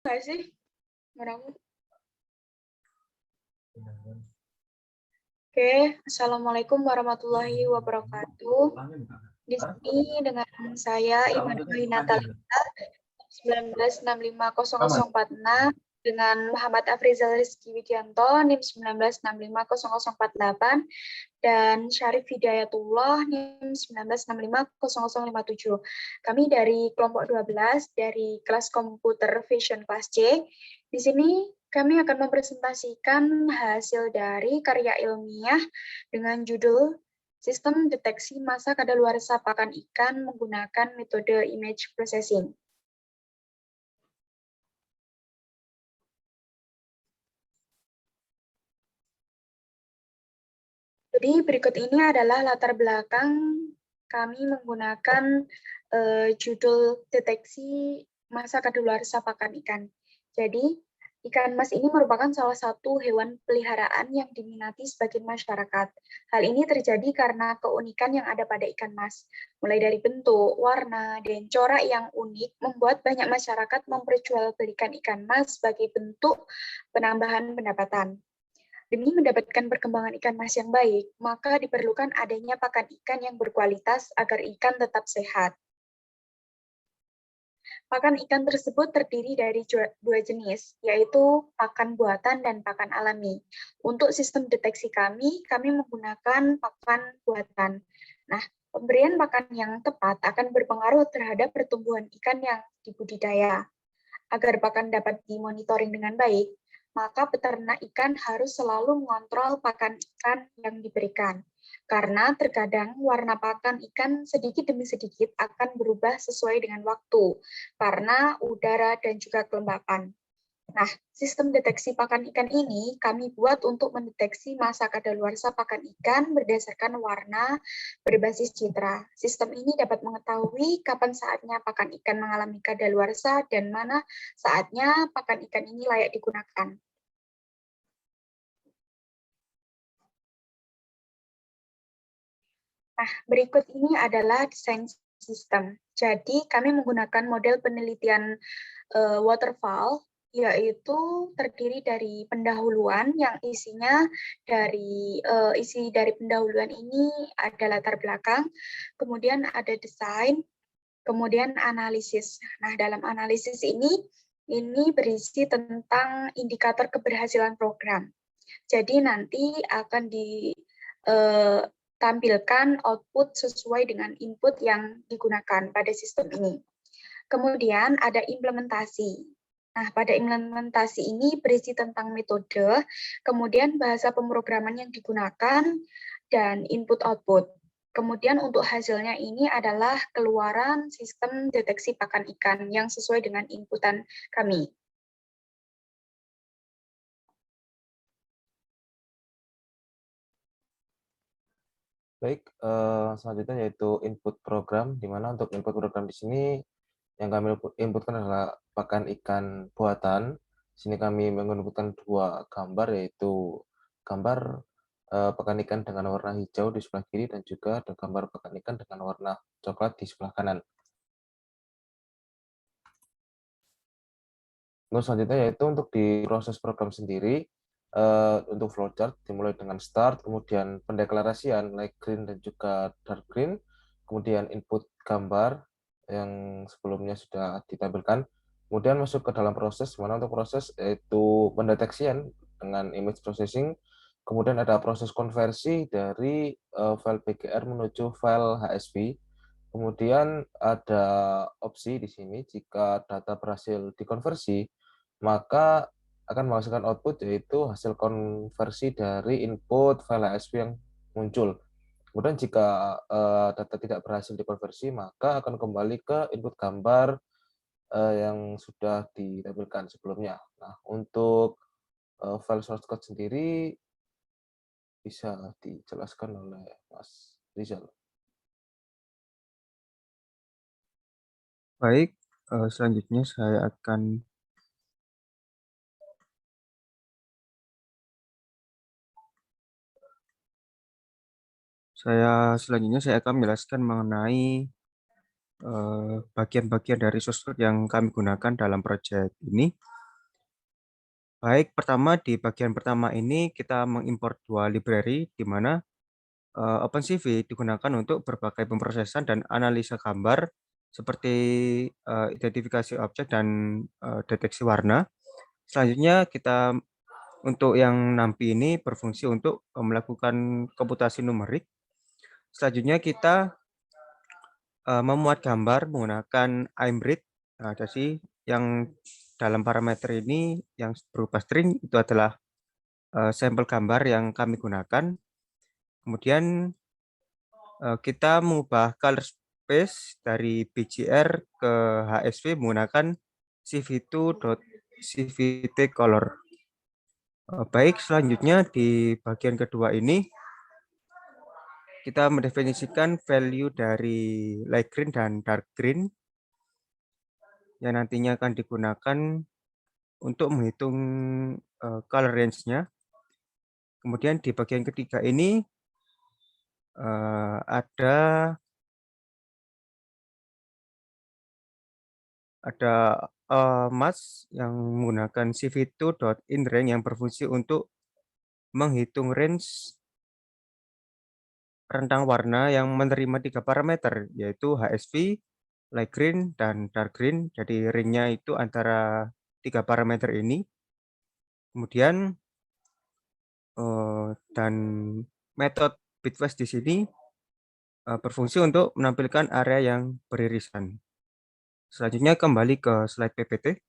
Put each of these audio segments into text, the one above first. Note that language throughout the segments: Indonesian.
Nggak sih? Menurutku. Oke, Assalamualaikum warahmatullahi wabarakatuh. Di sini dengan saya Iman Natalita 19650046 dengan Muhammad Afrizal Rizky Widianto NIM 19650048 dan Syarif Hidayatullah NIM 19650057. Kami dari kelompok 12 dari kelas komputer Vision kelas C. Di sini kami akan mempresentasikan hasil dari karya ilmiah dengan judul Sistem Deteksi Massa Kadaluarsa Pakan Ikan menggunakan metode Image Processing. Jadi berikut ini adalah latar belakang kami menggunakan judul deteksi massa kadaluarsa pakan ikan. Jadi ikan mas ini merupakan salah satu hewan peliharaan yang diminati sebagian masyarakat. Hal ini terjadi karena keunikan yang ada pada ikan mas. Mulai dari bentuk, warna, dan corak yang unik membuat banyak masyarakat memperjualbelikan ikan mas sebagai bentuk penambahan pendapatan. Demi mendapatkan perkembangan ikan mas yang baik, maka diperlukan adanya pakan ikan yang berkualitas agar ikan tetap sehat. Pakan ikan tersebut terdiri dari dua jenis, yaitu pakan buatan dan pakan alami. Untuk sistem deteksi kami menggunakan pakan buatan. Nah, pemberian pakan yang tepat akan berpengaruh terhadap pertumbuhan ikan yang dibudidaya. Agar pakan dapat dimonitoring dengan baik, maka peternak ikan harus selalu mengontrol pakan ikan yang diberikan. Karena terkadang warna pakan ikan sedikit demi sedikit akan berubah sesuai dengan waktu, karena udara dan juga kelembapan. Nah, sistem deteksi pakan ikan ini kami buat untuk mendeteksi massa kadaluarsa pakan ikan berdasarkan warna berbasis citra. Sistem ini dapat mengetahui kapan saatnya pakan ikan mengalami kadaluarsa dan mana saatnya pakan ikan ini layak digunakan. Nah, berikut ini adalah desain sistem. Jadi, kami menggunakan model penelitian waterfall, yaitu terdiri dari pendahuluan yang isinya isi dari pendahuluan ini ada latar belakang, kemudian ada desain, kemudian analisis. Nah, dalam analisis ini berisi tentang indikator keberhasilan program. Jadi nanti akan ditampilkan output sesuai dengan input yang digunakan pada sistem ini. Kemudian ada implementasi. Nah, pada implementasi ini berisi tentang metode, kemudian bahasa pemrograman yang digunakan, dan input-output. Kemudian untuk hasilnya ini adalah keluaran sistem deteksi pakan ikan yang sesuai dengan inputan kami. Baik, selanjutnya yaitu input program, di mana untuk input program di sini yang kami inputkan adalah pakan ikan buatan. Di sini kami menginputkan dua gambar, yaitu gambar pakan ikan dengan warna hijau di sebelah kiri dan juga ada gambar pakan ikan dengan warna coklat di sebelah kanan. Untuk selanjutnya yaitu untuk di proses program sendiri, untuk flowchart dimulai dengan start, kemudian pendeklarasian light green dan juga dark green, kemudian input gambar yang sebelumnya sudah ditampilkan, kemudian masuk ke dalam proses, mana untuk proses yaitu pendeteksian dengan image processing, kemudian ada proses konversi dari file PGR menuju file HSV, kemudian ada opsi di sini jika data berhasil dikonversi, maka akan menghasilkan output yaitu hasil konversi dari input file HSV yang muncul. Kemudian jika data tidak berhasil dikonversi, maka akan kembali ke input gambar yang sudah ditampilkan sebelumnya. Nah, untuk file source code sendiri bisa dijelaskan oleh Mas Rizal. Baik, selanjutnya saya akan menjelaskan mengenai bagian-bagian dari source code yang kami gunakan dalam proyek ini. Baik, pertama di bagian pertama ini kita mengimport dua library di mana OpenCV digunakan untuk berbagai pemrosesan dan analisa gambar seperti identifikasi objek dan deteksi warna. Selanjutnya kita untuk yang NAMPI ini berfungsi untuk melakukan komputasi numerik. Selanjutnya kita memuat gambar menggunakan iMread. Nah, jadi yang dalam parameter ini yang berupa string itu adalah sampel gambar yang kami gunakan. Kemudian kita mengubah color space dari BGR ke HSV menggunakan cv2.cvtcolor. Baik, selanjutnya di bagian kedua ini kita mendefinisikan value dari light green dan dark green yang nantinya akan digunakan untuk menghitung color range-nya. Kemudian di bagian ketiga ini ada mask yang menggunakan cv2.inRange yang berfungsi untuk menghitung range rentang warna yang menerima 3 parameter, yaitu HSV, light green, dan dark green. Jadi range-nya itu antara 3 parameter ini. Kemudian dan metode bitwise di sini berfungsi untuk menampilkan area yang beririsan. Selanjutnya kembali ke slide PPT.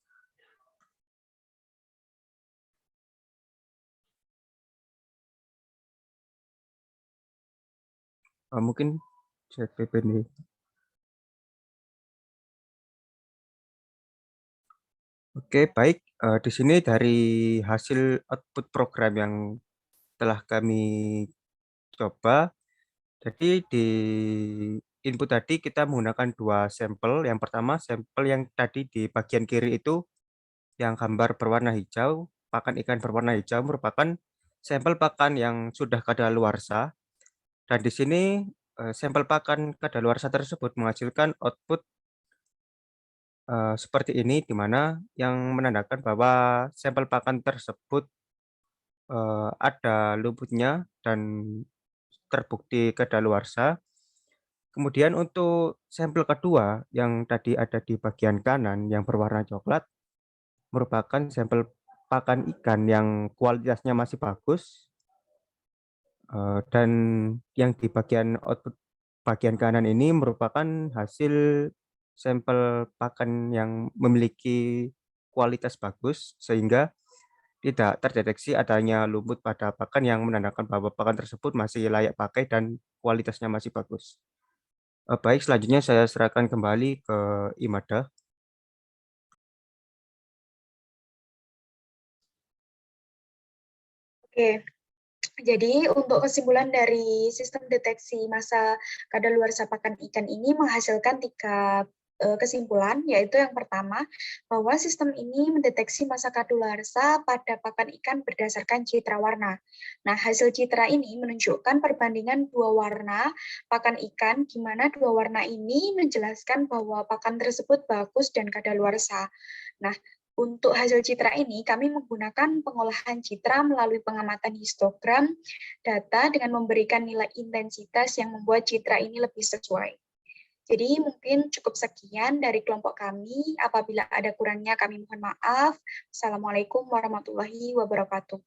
Mungkin slide PPT. Oke, baik. Di sini dari hasil output program yang telah kami coba, jadi di input tadi kita menggunakan dua sampel. Yang pertama, sampel yang tadi di bagian kiri itu yang gambar berwarna hijau, pakan ikan berwarna hijau merupakan sampel pakan yang sudah kadaluarsa. Dan di sini sampel pakan kadaluarsa tersebut menghasilkan output seperti ini, di mana yang menandakan bahwa sampel pakan tersebut ada lumpurnya dan terbukti kadaluarsa. Kemudian untuk sampel kedua yang tadi ada di bagian kanan yang berwarna coklat merupakan sampel pakan ikan yang kualitasnya masih bagus, dan yang di bagian output bagian kanan ini merupakan hasil sampel pakan yang memiliki kualitas bagus sehingga tidak terdeteksi adanya lumut pada pakan yang menandakan bahwa pakan tersebut masih layak pakai dan kualitasnya masih bagus. Baik, selanjutnya saya serahkan kembali ke Imada. Oke, jadi untuk kesimpulan dari sistem deteksi massa kadaluarsa pakan ikan ini menghasilkan 3 kesimpulan, yaitu yang pertama, bahwa sistem ini mendeteksi massa kadaluarsa pada pakan ikan berdasarkan citra warna. Nah, hasil citra ini menunjukkan perbandingan 2 warna pakan ikan, di mana 2 warna ini menjelaskan bahwa pakan tersebut bagus dan kadaluarsa. Nah, untuk hasil citra ini, kami menggunakan pengolahan citra melalui pengamatan histogram data dengan memberikan nilai intensitas yang membuat citra ini lebih sesuai. Jadi mungkin cukup sekian dari kelompok kami. Apabila ada kurangnya kami mohon maaf. Assalamualaikum warahmatullahi wabarakatuh.